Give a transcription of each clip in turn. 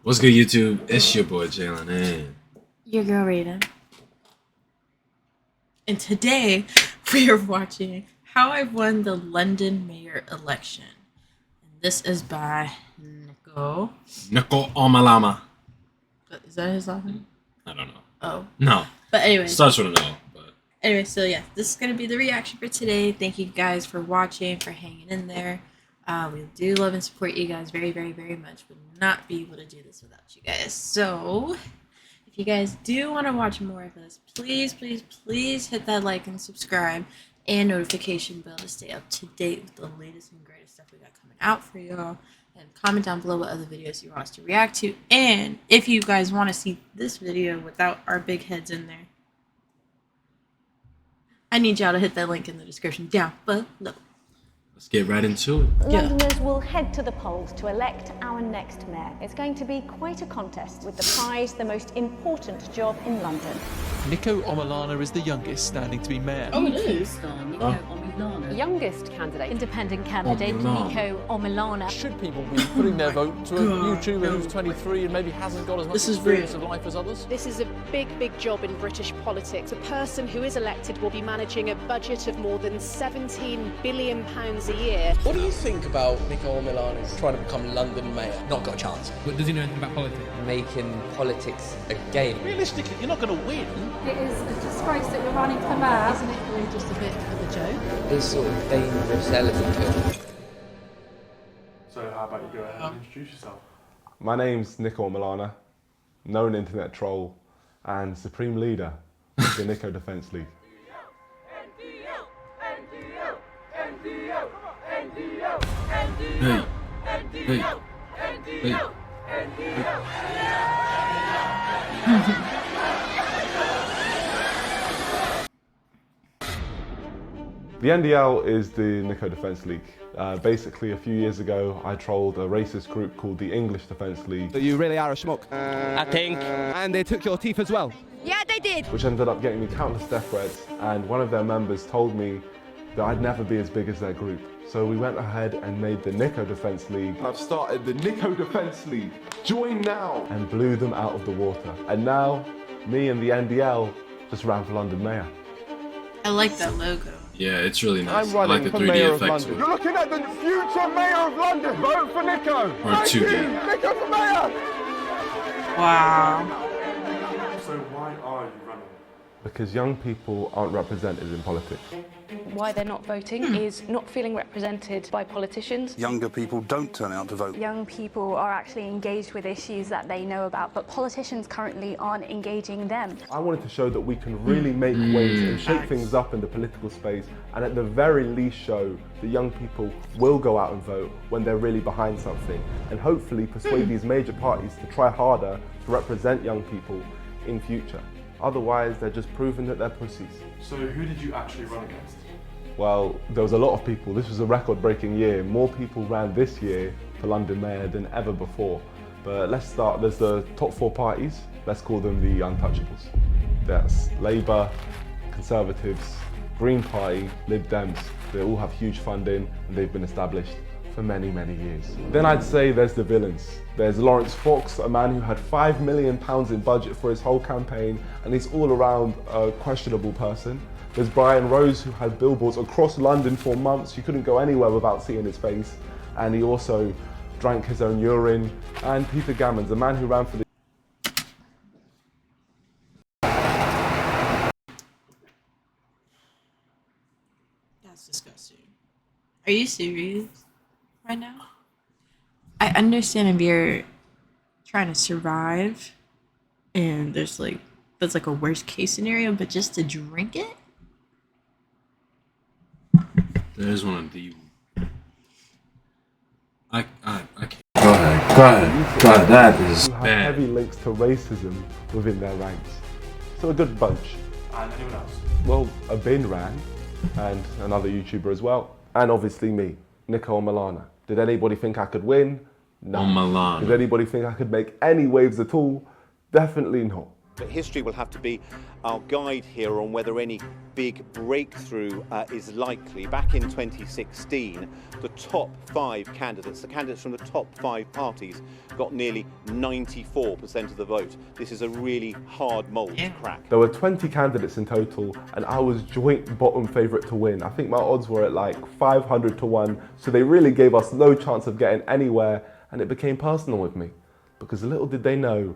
What's good, YouTube? It's your boy Jalen and your girl Raiden. And today we are watching How I Won the London Mayor Election. And this is by Nico. Nicos Omilana. Is that his last name? I don't know. Oh. No. But anyway. Starts with an O. But anyway, so yeah, this is going to be the reaction for today. Thank you guys for watching, for hanging in there. We do love and support you guys very, very, very much. Would not be able to do this without you guys. So, if you guys do want to watch more of this, please, please, please hit that like and subscribe and notification bell to stay up to date with the latest and greatest stuff we got coming out for y'all. And comment down below what other videos you want us to react to. And if you guys want to see this video without our big heads in there, I need y'all to hit that link in the description down below. let's get right into it. Londoners will head to the polls to elect our next mayor. It's going to be quite a contest with the prize, the most important job in London. Nico Omilana is the youngest standing to be mayor. Oh, it is. Nico Omilana. Youngest candidate, independent candidate, Omilana. Nico Omilana. Should people be putting their vote to a YouTuber who's 23 and maybe hasn't got as much experience of life as others? This is a big, big job in British politics. A person who is elected will be managing a budget of more than £17 billion a year. What do you think about Nico Omilana trying to become London mayor? Not got a chance. But does he know anything about politics? Making politics a game. Realistically, you're not going to win. It is a disgrace that you're running for mayor. Isn't it really just a bit of a joke? This sort of dangerous element to it. So how about you go ahead and introduce yourself? My name's Nicos Interview, known internet troll and supreme leader of the Nico Defence League. Hey. Hey. Hey. The NDL is the Nico Defence League. Basically, a few years ago, I trolled a racist group called the English Defence League. You really are a schmuck. I think. And they took your teeth as well. Yeah, they did. Which ended up getting me countless death threats, and one of their members told me that I'd never be as big as their group. So we went ahead and made the Nico Defence League. I've started the Nico Defence League. Join now! And blew them out of the water. And now, me and the NDL just ran for London Mayor. I like that logo. Yeah, it's really nice. I'm I running like the for 3D Mayor of effect to London. it. You're looking at the future Mayor of London. Vote for Nico. Or 2D. Nico for Mayor. Wow. So why are you running? Because young people aren't represented in politics. Why they're not voting is not feeling represented by politicians. Younger people don't turn out to vote. Young people are actually engaged with issues that they know about, but politicians currently aren't engaging them. I wanted to show that we can really make waves and shake things up in the political space, and at the very least show that young people will go out and vote when they're really behind something, and hopefully persuade these major parties to try harder to represent young people in future. Otherwise, they're just proving that they're pussies. So who did you actually run against? Well, there was a lot of people. This was a record-breaking year. More people ran this year for London Mayor than ever before. But let's start. There's the top 4 parties. Let's call them the untouchables. That's Labour, Conservatives, Green Party, Lib Dems. They all have huge funding and they've been established for many, many years. Then I'd say there's the villains. There's Lawrence Fox, a man who had £5 million in budget for his whole campaign, and he's all around a questionable person. There's Brian Rose, who had billboards across London for months. You couldn't go anywhere without seeing his face. And he also drank his own urine. And Peter Gammons, a man who ran for the... That's disgusting. Are you serious right now? I understand if you're trying to survive and there's like, that's like a worst case scenario, but just to drink it? There's one of the. I can't. Go ahead. That is who have bad. heavy links to racism within their ranks. So a good bunch. And anyone else? Well, a bin ran, and another YouTuber as well. And obviously me, Nico Omilana. Did anybody think I could win? No. Omilana. Did anybody think I could make any waves at all? Definitely not. But history will have to be our guide here on whether any big breakthrough is likely. Back in 2016, the top 5 candidates, the candidates from the top 5 parties, got nearly 94% of the vote. This is a really hard mould to crack. There were 20 candidates in total, and I was joint bottom favourite to win. I think my odds were at like 500 to 1, so they really gave us no chance of getting anywhere, and it became personal with me. Because little did they know,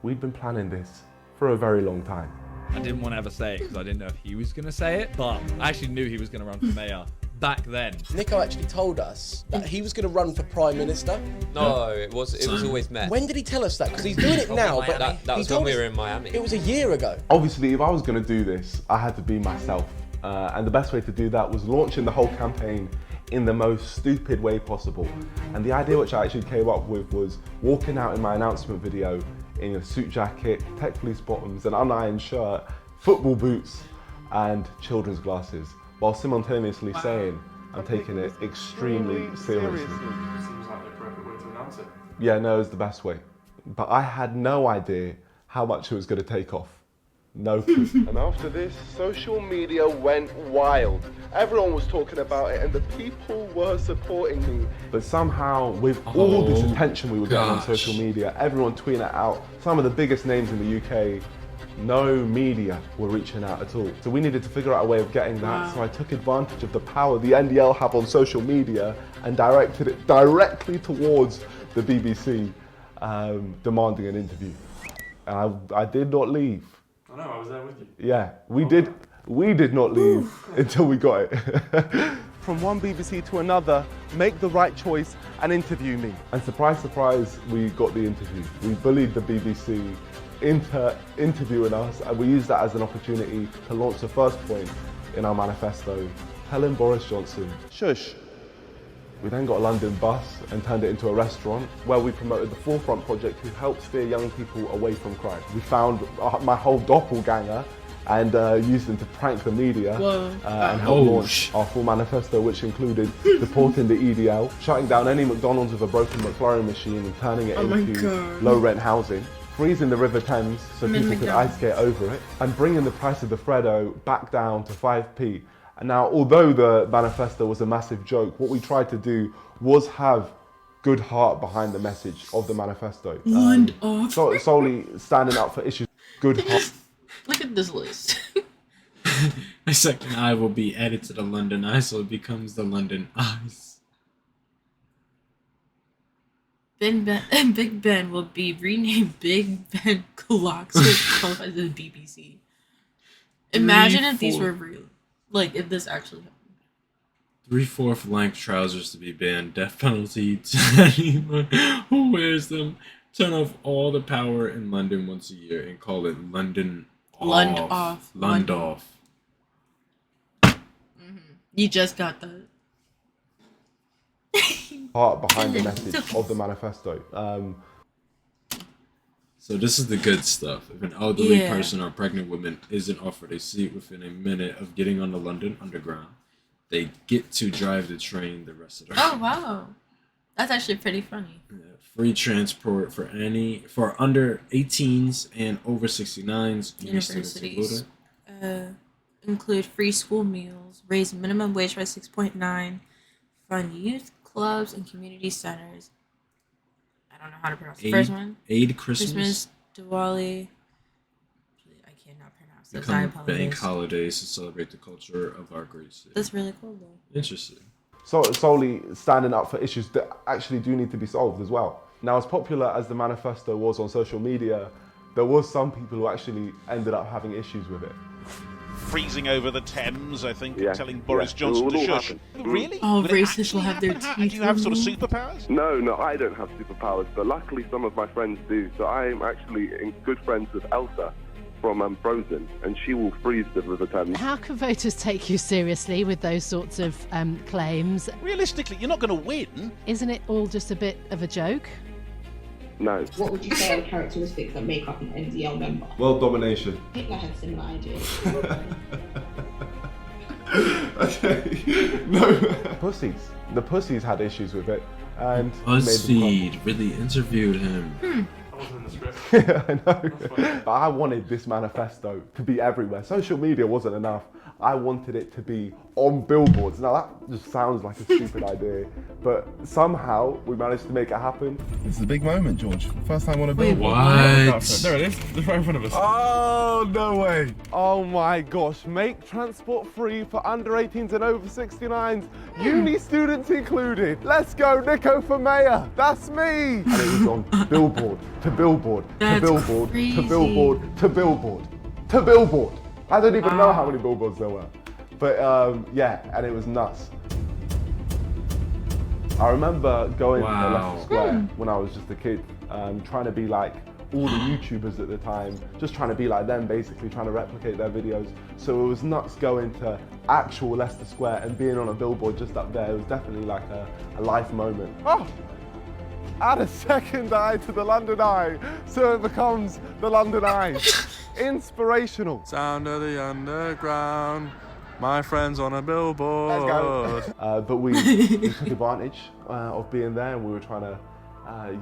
we'd been planning this for a very long time. I didn't want to ever say it because I didn't know if he was going to say it, but I actually knew he was going to run for mayor back then. Nico actually told us that he was going to run for Prime Minister. No, it was always Met. When did he tell us that? Because he's doing it now, but that was when we were in Miami. It was a year ago. Obviously, if I was going to do this, I had to be myself. And the best way to do that was launching the whole campaign in the most stupid way possible. And the idea which I actually came up with was walking out in my announcement video in a suit jacket, tech fleece bottoms, an unironed shirt, football boots, and children's glasses, while simultaneously saying I'm taking it extremely seriously. Seems like the perfect way to announce it. Yeah, no, it was the best way. But I had no idea how much it was going to take off. No clue. And after this, social media went wild. Everyone was talking about it and the people were supporting me. But somehow, with all this attention we were getting on social media, everyone tweeting it out, some of the biggest names in the UK, no media were reaching out at all. So we needed to figure out a way of getting that. So I took advantage of the power the NDL have on social media and directed it directly towards the BBC, demanding an interview. And I did not leave. I know, I was there with you. Yeah, we did not leave until we got it. From one BBC to another, make the right choice and interview me. And surprise, surprise, we got the interview. We bullied the BBC into interviewing us, and we used that as an opportunity to launch the first point in our manifesto, telling Boris Johnson, shush. We then got a London bus and turned it into a restaurant where we promoted the Forefront project, who helps steer young people away from crime. We found my whole doppelganger and used them to prank the media and help launch our full manifesto, which included deporting the EDL, shutting down any McDonald's with a broken McFlurry machine and turning it into low-rent housing, freezing the River Thames so people could ice skate over it, and bringing the price of the Freddo back down to 5p. And now, although the manifesto was a massive joke, what we tried to do was have good heart behind the message of the manifesto. Solely standing up for issues, good heart. Look at this list. My second eye will be added to the London Eye, so it becomes the London Eyes. Big Ben will be renamed Big Ben Clocks to qualify the BBC. Imagine if these were real. Like, if this actually happened. 3/4 length trousers to be banned. Death penalty to anyone who wears them. Turn off all the power in London once a year and call it London off. Lund off. You just got that. Heart behind the message of the manifesto. So this is the good stuff. If an elderly person or pregnant woman isn't offered a seat within a minute of getting on the London Underground, they get to drive the train the rest of the Oh wow, that's actually pretty funny. Yeah, free transport for under 18s and over 69s. Universities include free school meals, raise minimum wage by 6.9, fund youth clubs and community centers. I don't know how to pronounce the first one. Aid Christmas. Diwali. I cannot pronounce this. I Become apologize. bank holidays to celebrate the culture of our great city. That's really cool, though. Interesting. So solely standing up for issues that actually do need to be solved as well. Now, as popular as the manifesto was on social media, there was some people who actually ended up having issues with it. Freezing over the Thames, I think, telling Boris Johnson to shush. Really? Oh, racists will have their teeth. Do you have sort of superpowers? No, I don't have superpowers, but luckily some of my friends do. So I'm actually good friends with Elsa from Frozen, and she will freeze the River Thames. How can voters take you seriously with those sorts of claims? Realistically, you're not going to win. Isn't it all just a bit of a joke? No. What would you say are the characteristics that make up an NDL member? World domination. Hitler had similar ideas. Okay. No. Pussies. The pussies had issues with it, and BuzzFeed really interviewed him. wasn't in the script. Yeah, I know. But I wanted this manifesto to be everywhere. Social media wasn't enough. I wanted it to be on billboards. Now that just sounds like a stupid idea, but somehow we managed to make it happen. This is a big moment, George. First time on a billboard. What? There it is. It's right in front of us. Oh, no way. Oh my gosh. Make transport free for under 18s and over 69s. Uni students included. Let's go, Nico for mayor. That's me. And it was on billboard to billboard to billboard to billboard to billboard to billboard. I don't even know how many billboards there were. But yeah, and it was nuts. I remember going to Leicester Square when I was just a kid, trying to be like all the YouTubers at the time, just trying to be like them, basically trying to replicate their videos. So it was nuts going to actual Leicester Square and being on a billboard just up there. It was definitely like a life moment. Oh! Add a second eye to the London Eye, so it becomes the London Eye. Inspirational. Sound of the underground. My friends on a billboard. Let's go. But we took advantage of being there, and we were trying to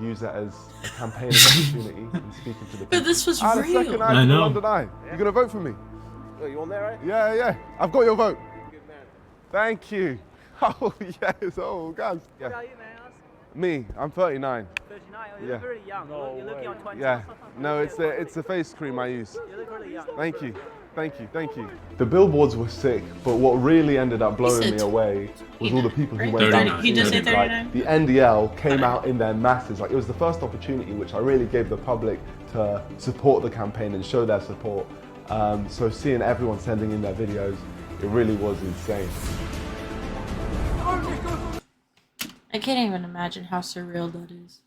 use that as a campaigning opportunity and speaking to the people. But this was Add real. a second eye to the London Eye. You gonna vote for me? Oh, you on there, right? Yeah, yeah. I've got your vote. Good man. Thank you. Oh yes. Oh guys. Yeah. How old are you, may I ask? Me, I'm 39. 39? Oh, you look really young. You're looking on 20. Yeah. No, it's a face cream I use. You look really young. Thank you. Thank you, thank you. The billboards were sick, but what really ended up blowing me away was all the people who went down. He did say 39. Like, the NDL came out in their masses. Like, it was the first opportunity which I really gave the public to support the campaign and show their support. So seeing everyone sending in their videos, it really was insane. I can't even imagine how surreal that is.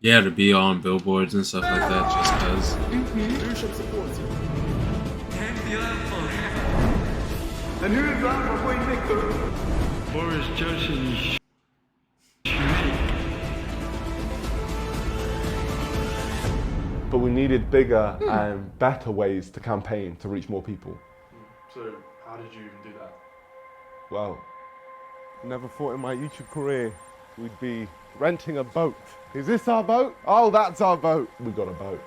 Yeah, to be on billboards and stuff like that just cause. Who should support you? The new drama boy Nico. Boris Johnson. But we needed bigger and better ways to campaign to reach more people. So, how did you even do that? Well, never thought in my YouTube career we'd be renting a boat. Is this our boat? Oh, that's our boat. We got a boat.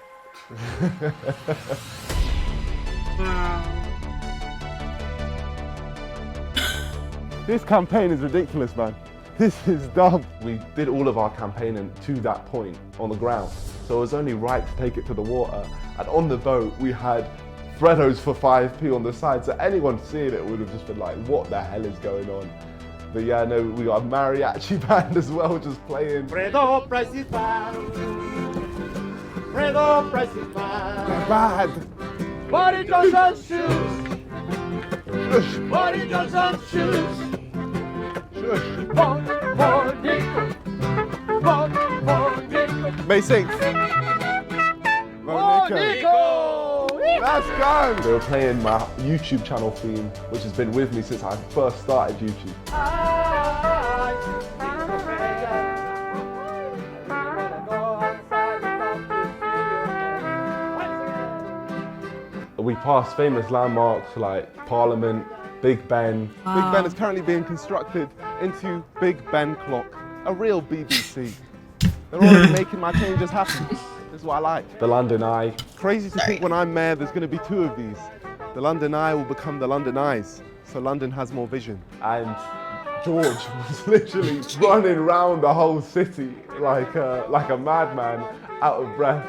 This campaign is ridiculous, man. This is dumb. We did all of our campaigning to that point on the ground. So it was only right to take it to the water. And on the boat, we had Freddos for 5p on the side. So anyone seeing it would have just been like, what the hell is going on? But yeah, no, we got a mariachi band as well, just playing. Fredo price is bad. Fredo price is bad. They're bad. Body Johnson shoes. Shush. Body Johnson shoes. Shush. One more Nico. One more Nico. May 6th. Oh, Nico! Let's go! They were playing my YouTube channel theme, which has been with me since I first started YouTube. We passed famous landmarks like Parliament, Big Ben. Wow. Big Ben is currently being constructed into Big Ben Clock, a real BBC. They're already making my changes happen. This is what I like. The London Eye. Crazy to think when I'm mayor there's going to be 2 of these. The London Eye will become the London Eyes, so London has more vision. And George was literally running around the whole city like a madman, out of breath,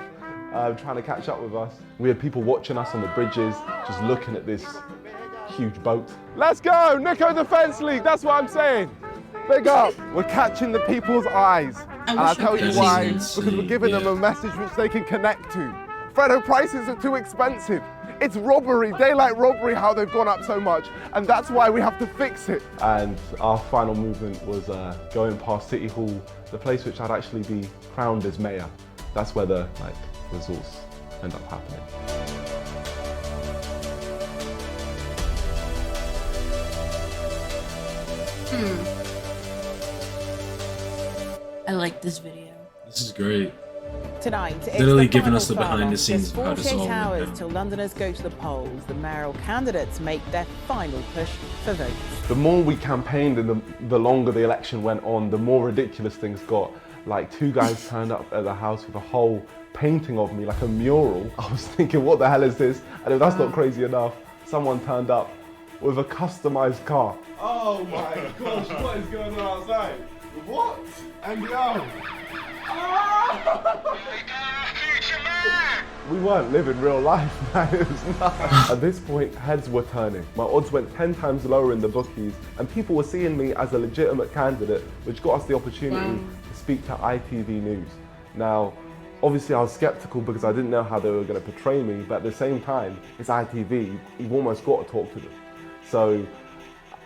trying to catch up with us. We had people watching us on the bridges, just looking at this huge boat. Let's go, Nico Defence League, that's what I'm saying. Big up. We're catching the people's eyes. And I'll tell you why, because we're giving them a message which they can connect to. Fredo, prices are too expensive. It's robbery, daylight robbery, how they've gone up so much. And that's why we have to fix it. And our final movement was going past City Hall, the place which I'd actually be crowned as mayor. That's where the results end up happening. I like this video. This is great. Tonight, it's Literally the giving final us the behind final. the scenes There's of how this 48 all went hours down. till Londoners go to the polls. The mayoral candidates make their final push for votes. The more we campaigned and the longer the election went on, the more ridiculous things got. like 2 guys turned up at the house with a whole painting of me, like a mural. I was thinking, what the hell is this? And if that's not crazy enough, someone turned up with a customized car. Oh my gosh, what is going on outside? What? And yo! We weren't living real life, man. It was nuts. At this point, heads were turning. My odds went 10 times lower in the bookies, and people were seeing me as a legitimate candidate, which got us the opportunity to speak to ITV News. Now, obviously I was skeptical because I didn't know how they were going to portray me, but at the same time, it's ITV, you've almost got to talk to them. So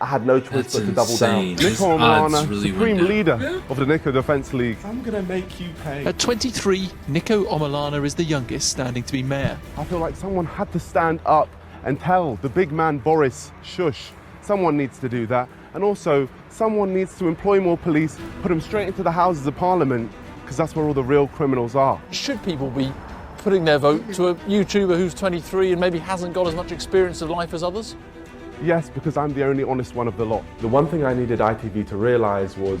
I had no choice but to double down. Niko Omilana, really Supreme Leader of the Niko Defence League. I'm going to make you pay. At 23, Niko Omilana is the youngest standing to be mayor. I feel like someone had to stand up and tell the big man Boris, shush. Someone needs to do that. And also, someone needs to employ more police, put them straight into the Houses of Parliament, because that's where all the real criminals are. Should people be putting their vote to a YouTuber who's 23 and maybe hasn't got as much experience of life as others? Yes, because I'm the only honest one of the lot. The one thing I needed ITV to realise was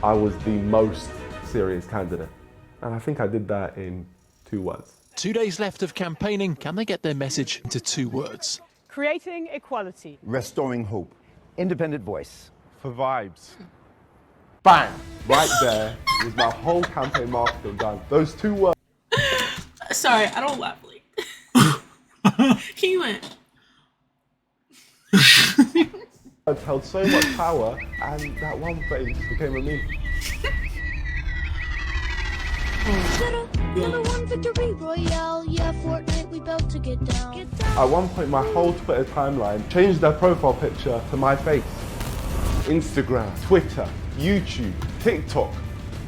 I was the most serious candidate. And I think I did that in 2 words. 2 days left of campaigning. Can they get their message into 2 words? Creating equality. Restoring hope. Independent voice. For vibes. Bang! Right there was my whole campaign marketing done. Those 2 words. Sorry, I don't laugh like. He went. I've held so much power, and that one face became a meme. At one point, my whole Twitter timeline changed their profile picture to my face. Instagram, Twitter, YouTube, TikTok.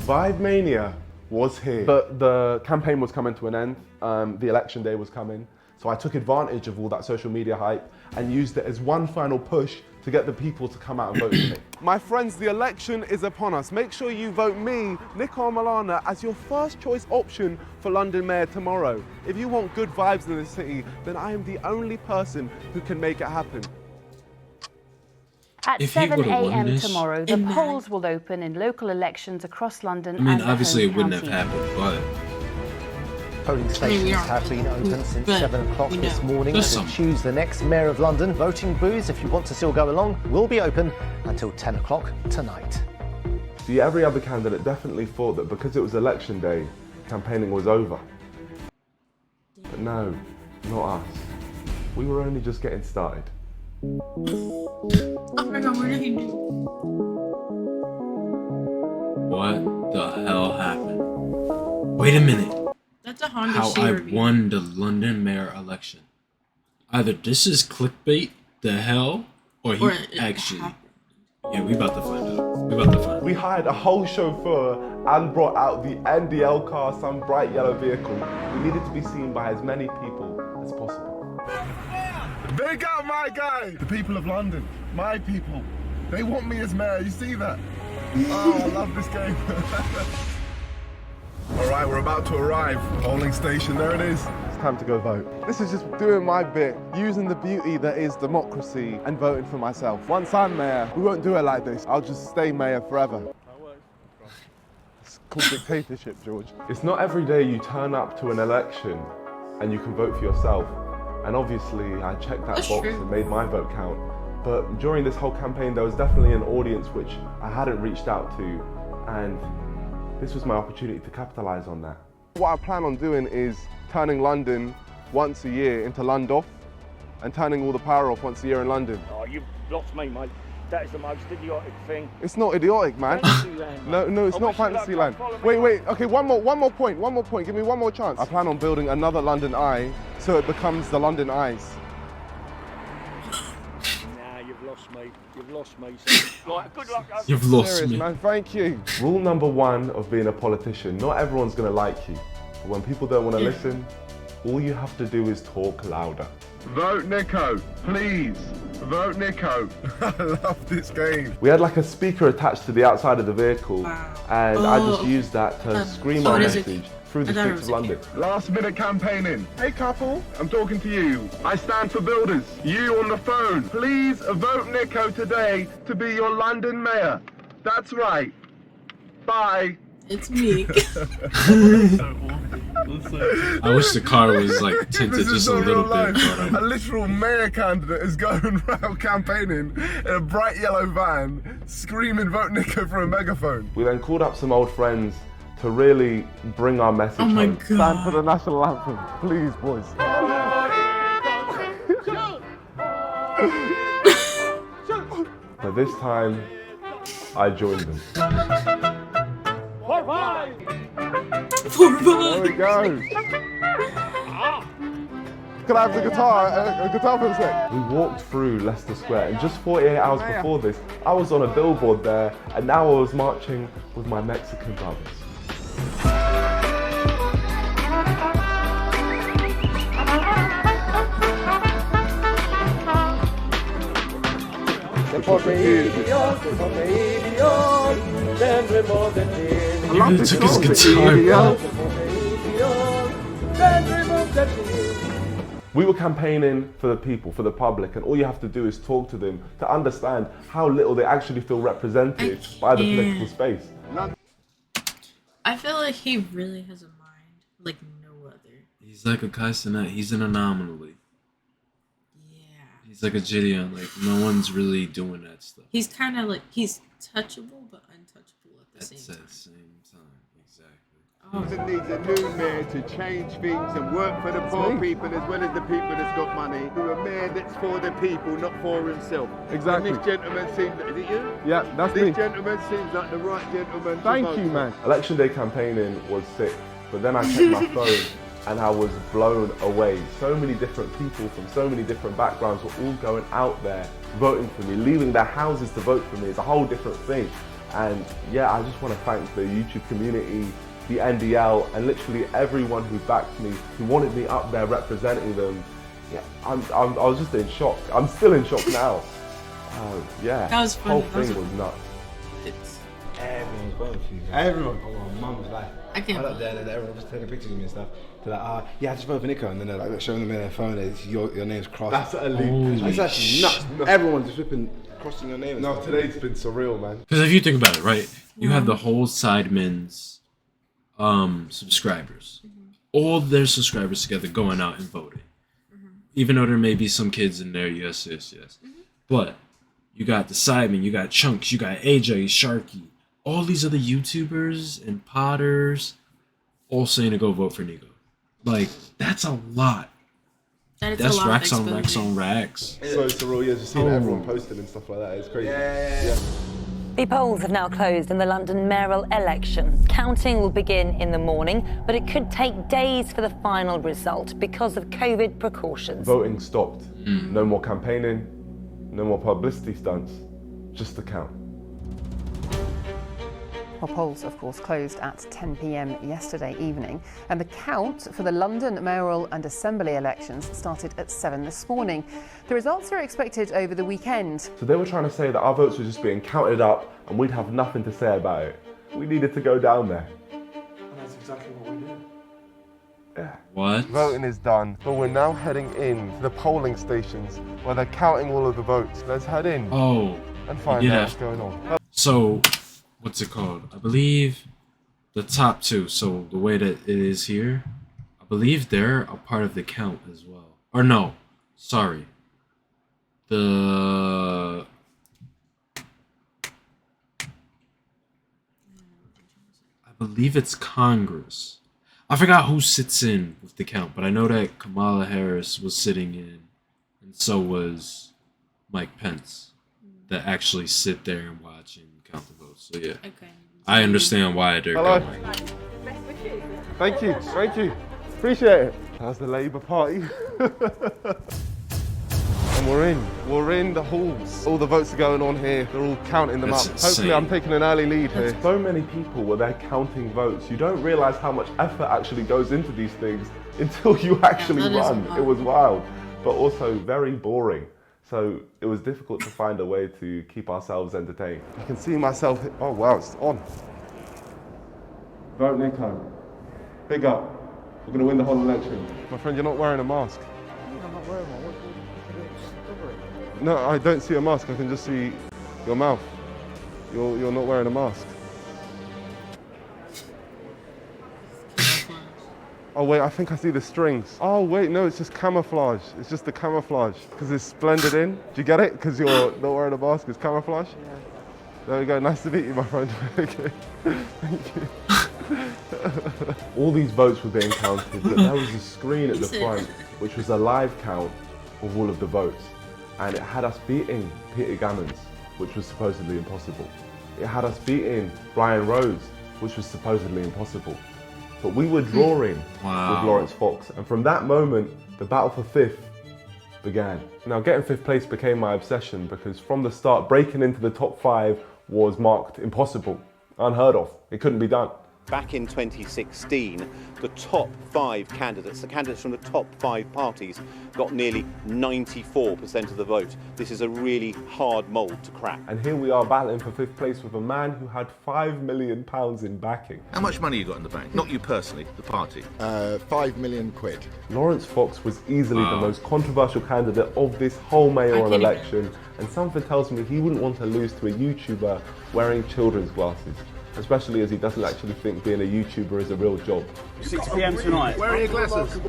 Vibe Mania was here. But the campaign was coming to an end. The election day was coming. So I took advantage of all that social media hype and used it as one final push to get the people to come out and vote for me. My friends, the election is upon us. Make sure you vote me, Niko Omilana, as your first choice option for London Mayor tomorrow. If you want good vibes in the city, then I am the only person who can make it happen. At 7 a.m. tomorrow, the polls will open in local elections across London. I mean, obviously it wouldn't have happened, but... Polling stations have been open since 7 o'clock this morning to choose the next Mayor of London. Voting booths, if you want to still go along, will be open until 10 o'clock tonight. See, every other candidate definitely thought that because it was election day, campaigning was over. But no, not us. We were only just getting started. Oh my god, what did he do? What the hell happened? Wait a minute. That's a Honda How I won the London mayor election. Either this is clickbait, the hell, or he actually... Yeah, we about to find out. We hired a whole chauffeur and brought out the NDL car, some bright yellow vehicle. We needed to be seen by as many people as possible. They got my guy! The people of London, my people. They want me as mayor, you see that? Oh, I love this game. All right, we're about to arrive. Polling station, there it is. It's time to go vote. This is just doing my bit, using the beauty that is democracy and voting for myself. Once I'm mayor, we won't do it like this. I'll just stay mayor forever. It's called dictatorship, George. It's not every day you turn up to an election and you can vote for yourself. And obviously, I checked that box and made my vote count. But during this whole campaign, there was definitely an audience which I hadn't reached out to, and this was my opportunity to capitalise on that. What I plan on doing is turning London once a year into London, and turning all the power off once a year in London. Oh, you've lost me, mate. That is the most idiotic thing. It's not idiotic, man. No, it's not Fantasyland. Wait. Okay, one more point. Give me one more chance. I plan on building another London Eye, so it becomes the London Eyes. Nah, you've lost me. You've lost me. So, like, good luck. You've lost Serious, me. Man, thank you. Rule number 1 of being a politician, not everyone's gonna like you. But when people don't wanna listen, all you have to do is talk louder. Vote Niko, please. Vote Niko. I love this game. We had like a speaker attached to the outside of the vehicle, and I just used that to scream our message through the streets of London. Last minute campaigning. Hey couple, I'm talking to you. I stand for builders. You on the phone. Please vote Niko today to be your London mayor. That's right. Bye. It's me. I wish the car was like tinted just a little bit. But, a literal mayor candidate is going around campaigning in a bright yellow van, screaming "Vote Nico" for a megaphone. We then called up some old friends to really bring our message home. God. Stand for the national anthem, please, boys. But this time, I joined them. There we go. Can I have the guitar? A guitar for a sec? We walked through Leicester Square, and just 48 hours before this, I was on a billboard there, and now I was marching with my Mexican brothers. I love this song. We were campaigning for the people, for the public, and all you have to do is talk to them to understand how little they actually feel represented by the political space. I feel like he really has a mind like no other. He's like a Kaisenet. He's an anomaly. Yeah. He's like a Gideon. Like no one's really doing that stuff. He's kind of like he's touchable but untouchable at the same time. It needs a new mayor to change things and work for the poor people as well as the people that's got money. To a mayor that's for the people, not for himself. Exactly. And this gentleman seems, is it you? Yeah, that's me. This gentleman seems like the right gentleman. Thank you, man. Election day campaigning was sick, but then I checked my phone and I was blown away. So many different people from so many different backgrounds were all going out there voting for me, leaving their houses to vote for me. It's a whole different thing. And yeah, I just want to thank the YouTube community, the NDL, and literally everyone who backed me, who wanted me up there representing them. Yeah, I was just in shock. I'm still in shock now. Yeah, that was funny. The whole thing was nuts. Everyone's voting for you. Everyone. Oh, my mum's like, I can't. Up there and everyone was taking pictures of me and stuff. They're like, yeah, I just voted for Nico, and then they're like showing them in their phone. Your name's crossed. That's elite. It's actually nuts. Everyone's just flipping, crossing your name. No, today's been surreal, man. Because if you think about it, right, you have the whole Sidemen's subscribers, all their subscribers together going out and voting, even though there may be some kids in there, yes, but you got the Sidemen, you got Chunks, you got AJ, Sharky, all these other YouTubers and Potters all saying to go vote for Nico. Like, that's a lot. That's racks on racks on racks. So surreal, yeah, just seeing everyone posting and stuff like that. It's crazy. Yeah. The polls have now closed in the London mayoral election. Counting will begin in the morning, but it could take days for the final result because of COVID precautions. Voting stopped. No more campaigning, no more publicity stunts, just the count. Well, polls, of course, closed at 10 p.m. yesterday evening, and the count for the London mayoral and assembly elections started at 7 this morning. The results are expected over the weekend. So they were trying to say that our votes were just being counted up and we'd have nothing to say about it. We needed to go down there. And that's exactly what we did. Yeah. What? Voting is done, but we're now heading in to the polling stations where they're counting all of the votes. Let's head in and find out what's going on. So, what's it called? I believe the top two, so the way that it is here, I believe they're a part of the count as well. Or no, sorry. I believe it's Congress. I forgot who sits in with the count, but I know that Kamala Harris was sitting in, and so was Mike Pence, that actually sit there and watch and count the votes. So yeah, I understand why they're going. Thank you. Appreciate it. How's the Labour Party? And we're in the halls. All the votes are going on here. They're all counting them up. Hopefully I'm taking an early lead here. So many people were there counting votes. You don't realise how much effort actually goes into these things until you actually run. It was wild, but also very boring. So it was difficult to find a way to keep ourselves entertained. I can see myself, oh wow, it's on. Vote Nico. Big up. We're going to win the whole election. My friend, you're not wearing a mask. I'm not wearing one. No, I don't see a mask. I can just see your mouth. You're not wearing a mask. Oh wait, I think I see the strings. Oh wait, no, it's just camouflage. It's just the camouflage because it's blended in. Do you get it? Because you're not wearing a mask, it's camouflage? Yeah. There we go, nice to meet you, my friend. Okay, thank you. All these votes were being counted, but there was a screen at the front which was a live count of all of the votes. And it had us beating Peter Gammons, which was supposedly impossible. It had us beating Brian Rose, which was supposedly impossible. But we were drawing with Lawrence Fox, and from that moment, the battle for 5th began. Now, getting 5th place became my obsession because from the start, breaking into the top 5 was marked impossible, unheard of. It couldn't be done. Back in 2016, the top 5 candidates, the candidates from the top 5 parties, got nearly 94% of the vote. This is a really hard mould to crack. And here we are battling for 5th place with a man who had £5 million in backing. How much money you got in the bank? Not you personally, the party. 5 million quid. Lawrence Fox was easily the most controversial candidate of this whole mayoral election, and something tells me he wouldn't want to lose to a YouTuber wearing children's glasses. Especially as he doesn't actually think being a YouTuber is a real job. 6 p.m. tonight. Where are your glasses?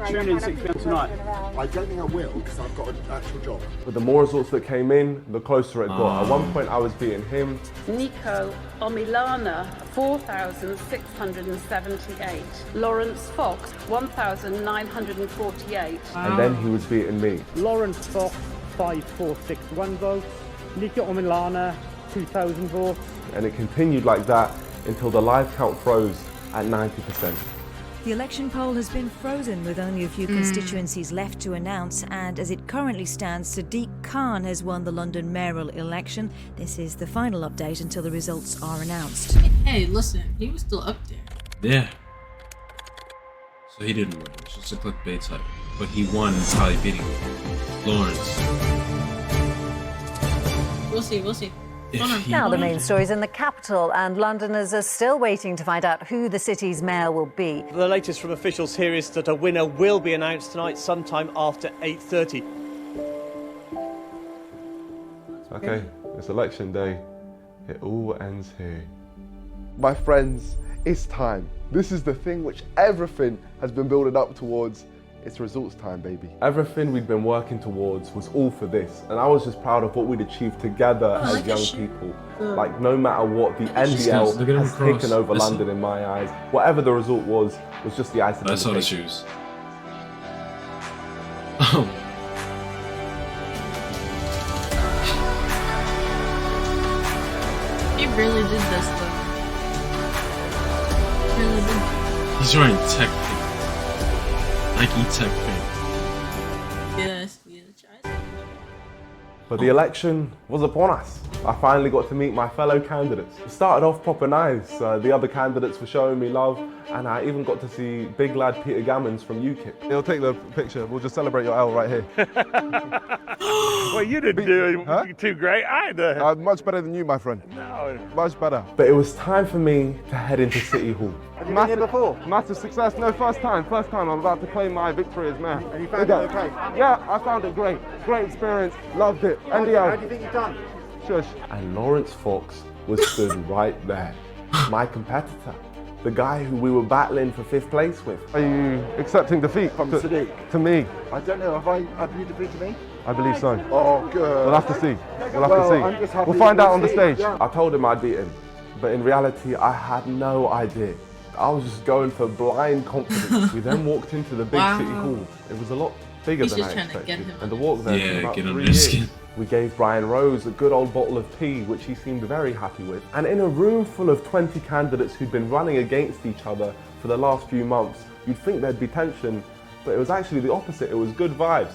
Tune in 6 p.m. tonight. I don't think I will because I've got an actual job. But the more results that came in, the closer it got. At one point I was beating him. Nico, Omilana, 4,678. Lawrence Fox, 1,948. And then he was beating me. Lawrence Fox, 5,461 votes. Nico Omilana, 2,000 votes. And it continued like that until the live count froze at 90%. The election poll has been frozen with only a few constituencies left to announce, and as it currently stands, Sadiq Khan has won the London mayoral election. This is the final update until the results are announced. Hey, listen, he was still up there. Yeah. So he didn't win. It's just a clickbait type. But he won probably beating Lawrence. We'll see, we'll see. Now the main stories in the capital, and Londoners are still waiting to find out who the city's mayor will be. The latest from officials here is that a winner will be announced tonight sometime after 8:30. Okay, it's election day. It all ends here. My friends, it's time. This is the thing which everything has been building up towards. It's results time, baby. Everything we'd been working towards was all for this, and I was just proud of what we'd achieved together as young people. Like, no matter what, the NDL has taken over London in my eyes. Whatever the result was just the icing on the cake. I saw the shoes. Oh. He really did this though. He really did. He's wearing tech pink. Nike tech pink. Yes, But the election was upon us. I finally got to meet my fellow candidates. It started off proper nice. The other candidates were showing me love, and I even got to see big lad Peter Gammons from UKIP. He'll take the picture. We'll just celebrate your L right here. Well, you didn't do too great either. Much better than you, my friend. No. Much better. But it was time for me to head into City Hall. Have you been here before? Massive success. No, first time. First time. I'm about to claim my victory as mayor. And you found it okay? Yeah, I found it great. Great experience. Loved it. NDL. How do you think you've done? Shush. And Lawrence Fox was stood right there. My competitor. The guy who we were battling for 5th place with. Are you accepting defeat from Sadiq? To me. I don't know. Have you defeated me? I believe so. Oh, good. We'll have to see. We'll have to see. We'll find out on the stage. I told him I'd beat him, but in reality, I had no idea. I was just going for blind confidence. We then walked into the big City Hall. It was a lot bigger than I expected. And the walk there took about 3 years. We gave Brian Rose a good old bottle of tea, which he seemed very happy with. And in a room full of 20 candidates who'd been running against each other for the last few months, you'd think there'd be tension, but it was actually the opposite. It was good vibes.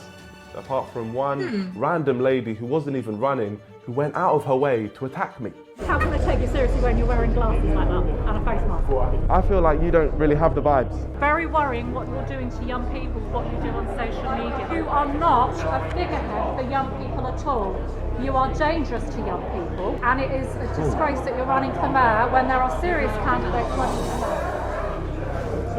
Apart from one random lady who wasn't even running, who went out of her way to attack me. How can I take you seriously when you're wearing glasses like that and a face mask? I feel like you don't really have the vibes. Very worrying what you're doing to young people, what you do on social media. You are not a figurehead for young people at all. You are dangerous to young people, and it is a disgrace that you're running for mayor when there are serious candidates running for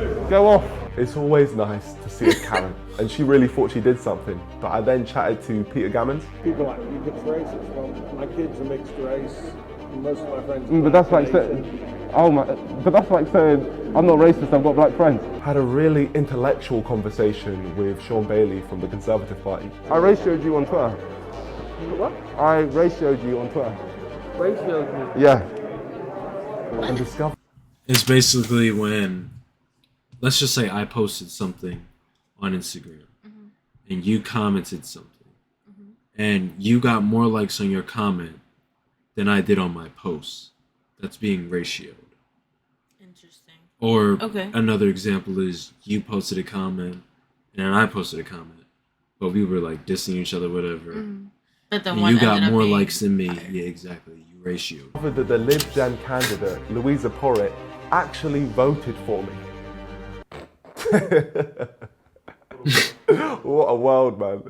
mayor. Go off. It's always nice to see a Karen, and she really thought she did something. But I then chatted to Peter Gammons. People like mixed race as well. My kids are mixed race. Most of my friends. But that's like saying, oh my, but that's like saying I'm not racist. I've got black friends. Had a really intellectual conversation with Sean Bailey from the Conservative Party. I ratioed you on Twitter. What? I ratioed you on Twitter. Ratioed me? Yeah. And discover. It's basically when, let's just say I posted something on Instagram and you commented something and you got more likes on your comment than I did on my post. That's being ratioed. Interesting. Or okay. Another example is you posted a comment and I posted a comment, but we were like dissing each other, whatever. But the and one you got ended up more being likes than me. higher. Yeah, exactly. You ratioed. That the Lib Dem candidate, Louisa Porritt, actually voted for me. What a world, man.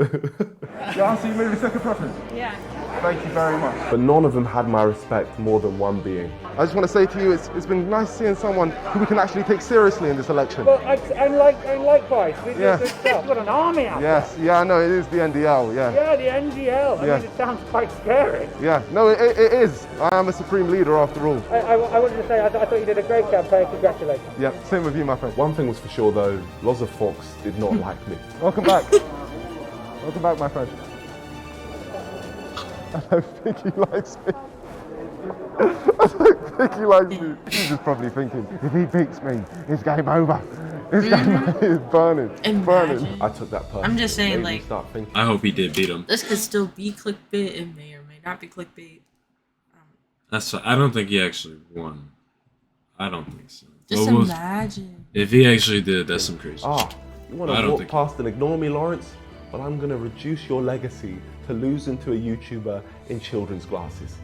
Yeah, so you made me second preference? Yeah. Thank you very much. But none of them had my respect more than one being. I just want to say to you, it's been nice seeing someone who we can actually take seriously in this election. Well, and likewise, we've Yeah. got an army out there. Yes, yeah, I know, it is the NDL, yeah. Yeah, the NGL. I Yeah. mean, it sounds quite scary. Yeah, no, it is. I am a supreme leader after all. I wanted to say, I thought you did a great campaign. Congratulations. Yeah, same with you, my friend. One thing was for sure, though, Loza Fox did not like me. Welcome back. Welcome back, my friend. I don't think he likes me. I don't think he likes me. He's just probably thinking, if he beats me, it's game over. It's game over. It's burning. It's burning. I took that personally. I'm just saying, like, start thinking. I hope he did beat him. this could still be clickbait. It may or may not be clickbait. That's. I don't think he actually won. I don't think so. Just What was- imagine. If he actually did, that's some crazy Ah, shit. you want I to don't walk think- past and ignore me, Lawrence? Well, I'm going to reduce your legacy to losing to a YouTuber in children's glasses.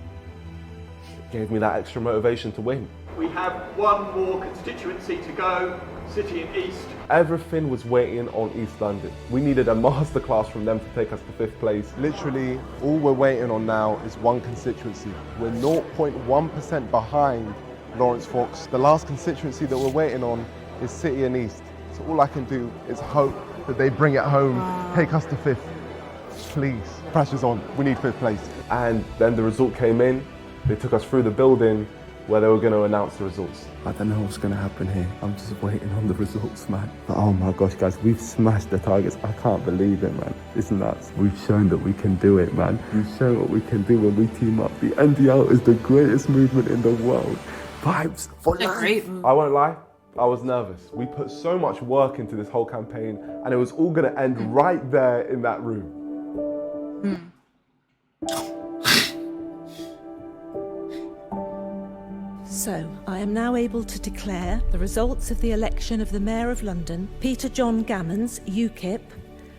It gave me that extra motivation to win. We have one more constituency to go, City and East. Everything was waiting on East London. We needed a masterclass from them to take us to 5th place. Literally, all we're waiting on now is one constituency. We're 0.1% behind Lawrence Fox. The last constituency that we're waiting on is City and East. So all I can do is hope that they bring it home, take us to 5th. Please, pressure's on. We need 5th place. And then the result came in. They took us through the building where they were going to announce the results. I don't know what's going to happen here. I'm just waiting on the results, man. But oh my gosh, guys, we've smashed the targets. I can't believe it, man. It's nuts. We've shown that we can do it, man. We've shown what we can do when we team up. The NDL is the greatest movement in the world. Vibes for It's a life. great movement. I won't lie. I was nervous. We put so much work into this whole campaign, and it was all going to end right there in that room. So, I am now able to declare the results of the election of the Mayor of London, Peter John Gammons, UKIP,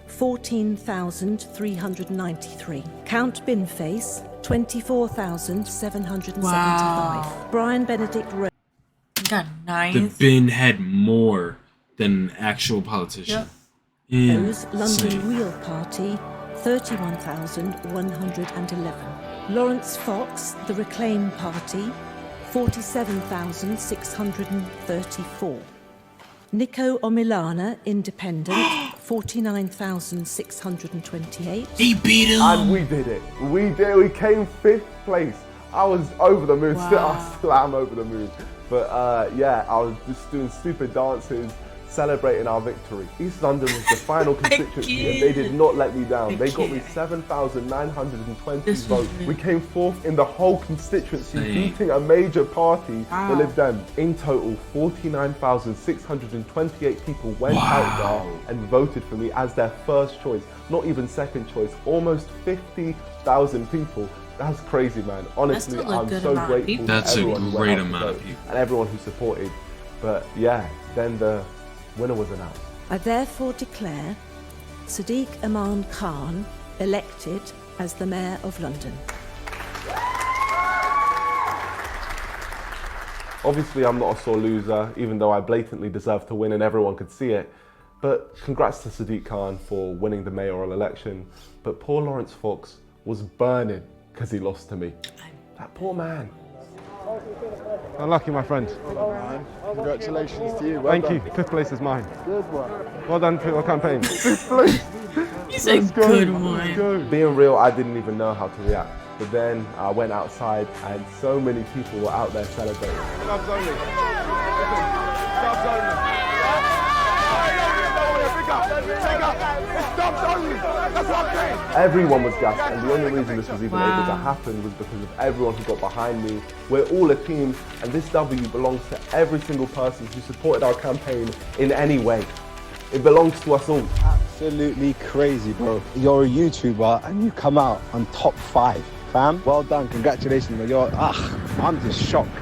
14,393. Count Binface, 24,775. Wow. Brian Benedict Rose. Got The 9th. bin had more than an actual politician. Rose, Insane. London Wheel Party, 31,111. Lawrence Fox, the Reclaim Party, 47,634. Nico Omilana, Independent, 49,628. He beat him! And we did it. We did. We came 5th place. I was over the moon. Still, I still am over the moon. But yeah, I was just doing stupid dances, celebrating our victory. East London was the final constituency and they did not let me down. They got me 7,920 votes. We came 4th in the whole constituency, beating a major party, the Lib Dem. In total, 49,628 people went out there and voted for me as their first choice, not even second choice. Almost 50,000 people. That's crazy, man. Honestly, I'm so grateful to everyone who went out to vote and everyone who supported. But yeah, then the winner was announced. I therefore declare Sadiq Aman Khan elected as the Mayor of London. Obviously, I'm not a sore loser, even though I blatantly deserve to win and everyone could see it. But congrats to Sadiq Khan for winning the mayoral election. But poor Lawrence Fox was burning because he lost to me. That poor man. Unlucky, my friend. Congratulations to you. Thank you. 5th place is mine. Good one. Well done for your campaign. 5th place. He's a good one. Being real, I didn't even know how to react. But then I went outside and so many people were out there celebrating. Subs only. Subs only. It's subs only. That's what I'm saying. Everyone was gassed, and the only reason this was even able to happen was because of everyone who got behind me. We're all a team, and this W belongs to every single person who supported our campaign in any way. It belongs to us all. Absolutely crazy, bro. You're a YouTuber and you come out on top 5, fam. Well done, congratulations, man. I'm just shocked.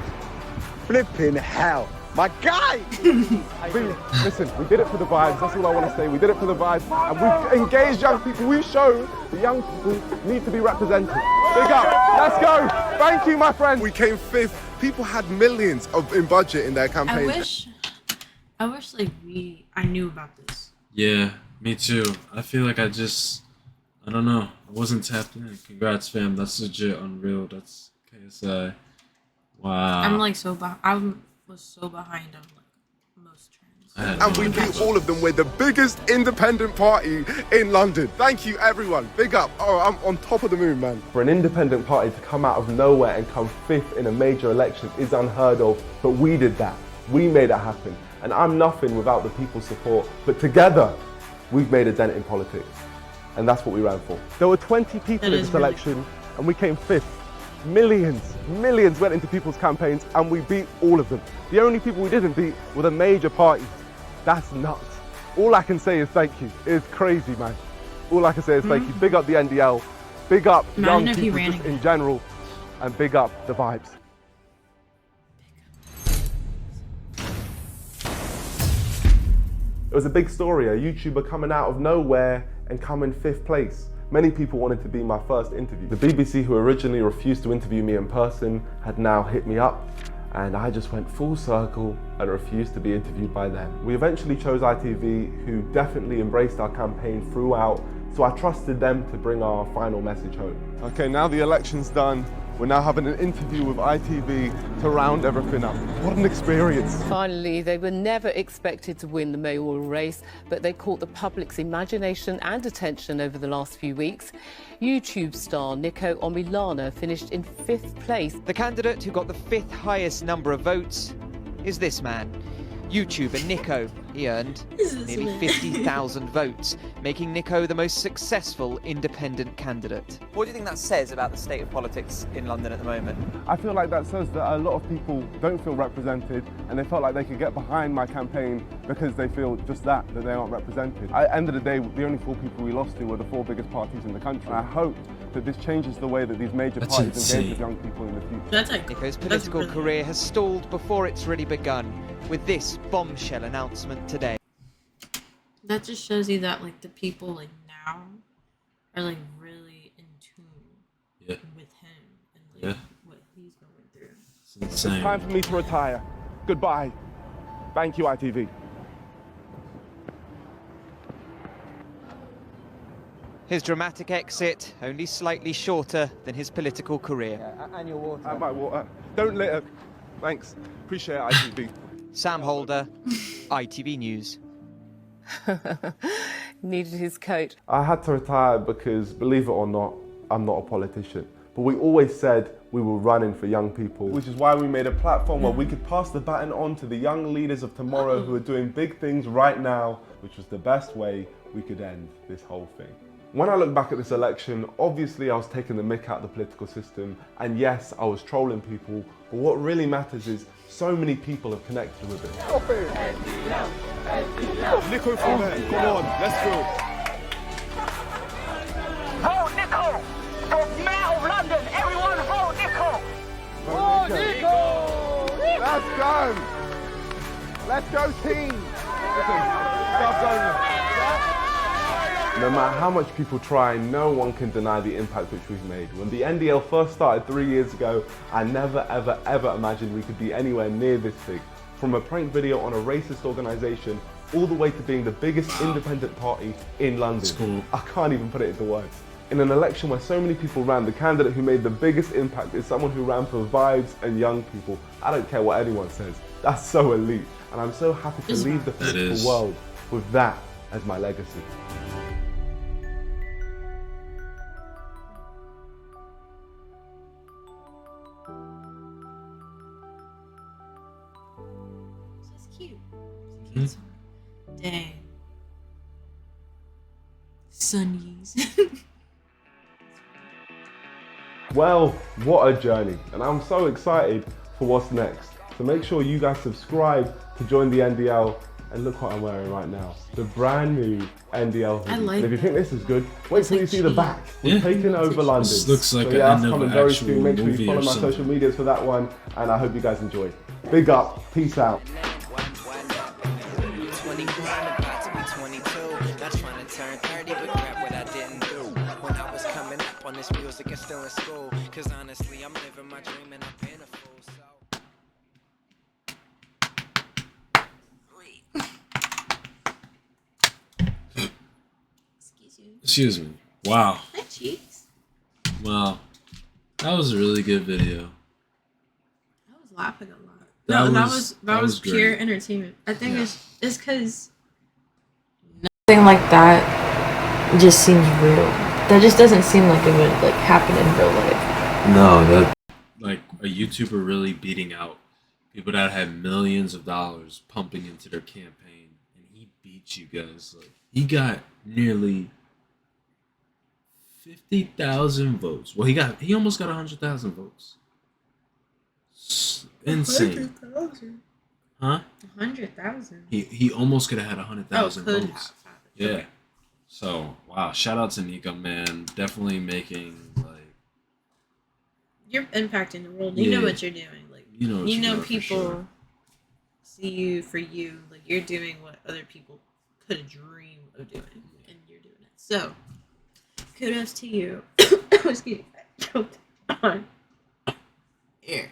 Flipping hell. My guy! Listen, we did it for the vibes, that's all I want to say. We did it for the vibes, and we've engaged young people. We've shown the young people need to be represented. Big up, let's go. Thank you, my friend. We came 5th. People had millions in budget in their campaign. I wish like I knew about this. Yeah, me too. I feel like I don't know. I wasn't tapped in. Congrats, fam. That's legit unreal. That's KSI. Wow. I'm like I was so behind on like most trends. And we beat all of them. We're the biggest independent party in London. Thank you, everyone. Big up. Oh, I'm on top of the moon, man. For an independent party to come out of nowhere and come 5th in a major election is unheard of, but we did that. We made it happen. And I'm nothing without the people's support, but together, we've made a dent in politics. And that's what we ran for. There were 20 people in this election, and we came 5th. Millions went into people's campaigns, and we beat all of them. The only people we didn't beat were the major parties. That's nuts. All I can say is thank you. It's crazy, man. All I can say is thank you. Big up the NDL, big up young people just in general, and big up the vibes. It was a big story, a YouTuber coming out of nowhere and coming 5th place. Many people wanted to be my first interview. The BBC, who originally refused to interview me in person, had now hit me up, and I just went full circle and refused to be interviewed by them. We eventually chose ITV, who definitely embraced our campaign throughout, so I trusted them to bring our final message home. Okay, now the election's done. We're now having an interview with ITV to round everything up. What an experience. Finally, they were never expected to win the mayoral race, but they caught the public's imagination and attention over the last few weeks. YouTube star Nico Omilana finished in 5th place. The candidate who got the 5th highest number of votes is this man, YouTuber Nico. He earned nearly 50,000 votes, making Nico the most successful independent candidate. What do you think that says about the state of politics in London at the moment? I feel like that says that a lot of people don't feel represented, and they felt like they could get behind my campaign because they feel just that they aren't represented. At the end of the day, the only 4 people we lost to were the 4 biggest parties in the country. I hope that this changes the way that these major parties engage with young people in the future. Nico's political career has stalled before it's really begun, with this bombshell announcement today. That just shows you that like the people like now are like really in tune with him and like what he's going through. It's insane. It's time for me to retire. Goodbye. Thank you, ITV. His dramatic exit only slightly shorter than his political career. And your water. And my water. Don't litter. Thanks. Appreciate it, ITV. Sam Holder, ITV News. Needed his coat. I had to retire because, believe it or not, I'm not a politician. But we always said we were running for young people, which is why we made a platform where we could pass the baton on to the young leaders of tomorrow who are doing big things right now, which was the best way we could end this whole thing. When I look back at this election, obviously I was taking the mick out of the political system, and yes, I was trolling people, but what really matters is so many people have connected with it. Stop it! Nico from there, come on, let's go. Vote Nico! For Mayor of London, everyone vote Nico! Vote Nico! Let's go! Let's go, team! Listen, subs only. No matter how much people try, no one can deny the impact which we've made. When the NDL first started 3 years ago, I never ever imagined we could be anywhere near this big. From a prank video on a racist organisation, all the way to being the biggest independent party in London. Cool. I can't even put it into words. In an election where so many people ran, the candidate who made the biggest impact is someone who ran for vibes and young people. I don't care what anyone says. That's so elite. And I'm so happy to leave the political world with that as my legacy. Dang. Sunnies. Well, what a journey, and I'm so excited for what's next. So make sure you guys subscribe to join the NDL, and look what I'm wearing right now. The brand new NDL hoodie. I like and if you that. think this is good, wait till you see the back. We're taking over London. This looks like so an yeah, end that's of coming an very actual soon. Make sure movie you follow or my something. social medias for that one, and I hope you guys enjoy. Big up, peace out. 21, about to be 22. Not trying to turn 30, but grab what I didn't do. When I was coming up on this music and still in school. Cause honestly, I'm living my dream and I've been a fool, so. Excuse me. Wow. Hi, cheeks. Wow. That was a really good video. I was laughing a lot. That That was great. pure entertainment. I think Yeah. it's because nothing like that just seems real. That just doesn't seem like it would like happen in real life. No, that like a YouTuber really beating out people that had millions of dollars pumping into their campaign, and he beat you guys. Like he got nearly 50,000 votes. Well, he almost got 100,000 votes. Insane, 100,000. huh? 100,000. He almost could have had 100,000 could votes. Yeah. So wow, shout out to Nico, man. Definitely making like You're impacting the world. You know Yeah. what you're doing. Like You know what you're doing for people sure. see you for you. Like you're doing what other people could dream of doing, and you're doing it. So kudos to you. Excuse me. I choked on air.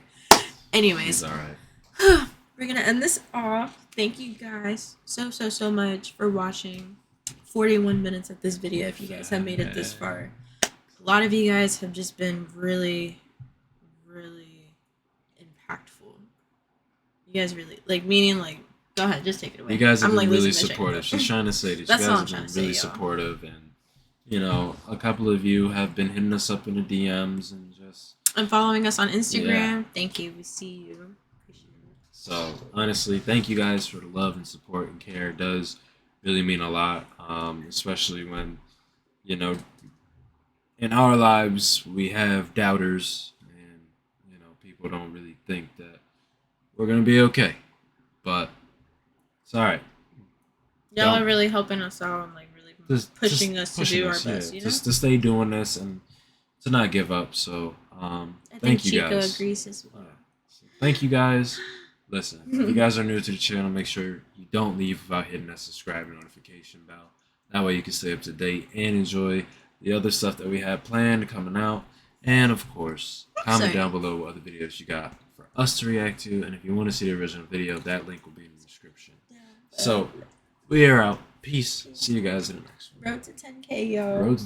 Anyways, It's all right. we're gonna end this off. Thank you guys so much for watching 41 minutes of this video. If you guys have made it this far, a lot of you guys have just been really impactful. You guys really like, meaning like, go ahead, just take it away. You guys have I'm, been like, really losing my train supportive. of thought. She's trying to say that you That's guys all I'm have trying been to say, really y'all. supportive, and you know, a couple of you have been hitting us up in the DMs and just And following us on Instagram. Yeah. Thank you. We see you. so honestly, thank you guys for the love and support and care. It does really mean a lot, especially when, you know, in our lives we have doubters, and you know, people don't really think that we're gonna be okay, but it's all right. Y'all Don't- are really helping us out and like really pushing us to do our best. You know. Just to stay doing this and to not give up. So I thank think you Chico guys. agrees as well. Thank you guys. Listen, if you guys are new to the channel, make sure you don't leave without hitting that subscribe and notification bell. That way you can stay up to date and enjoy the other stuff that we have planned coming out. And of course, comment down below what other videos you got for us to react to. And if you want to see the original video, that link will be in the description. So we are out. Peace. See you guys in the next one. Road to 10K, y'all. Road to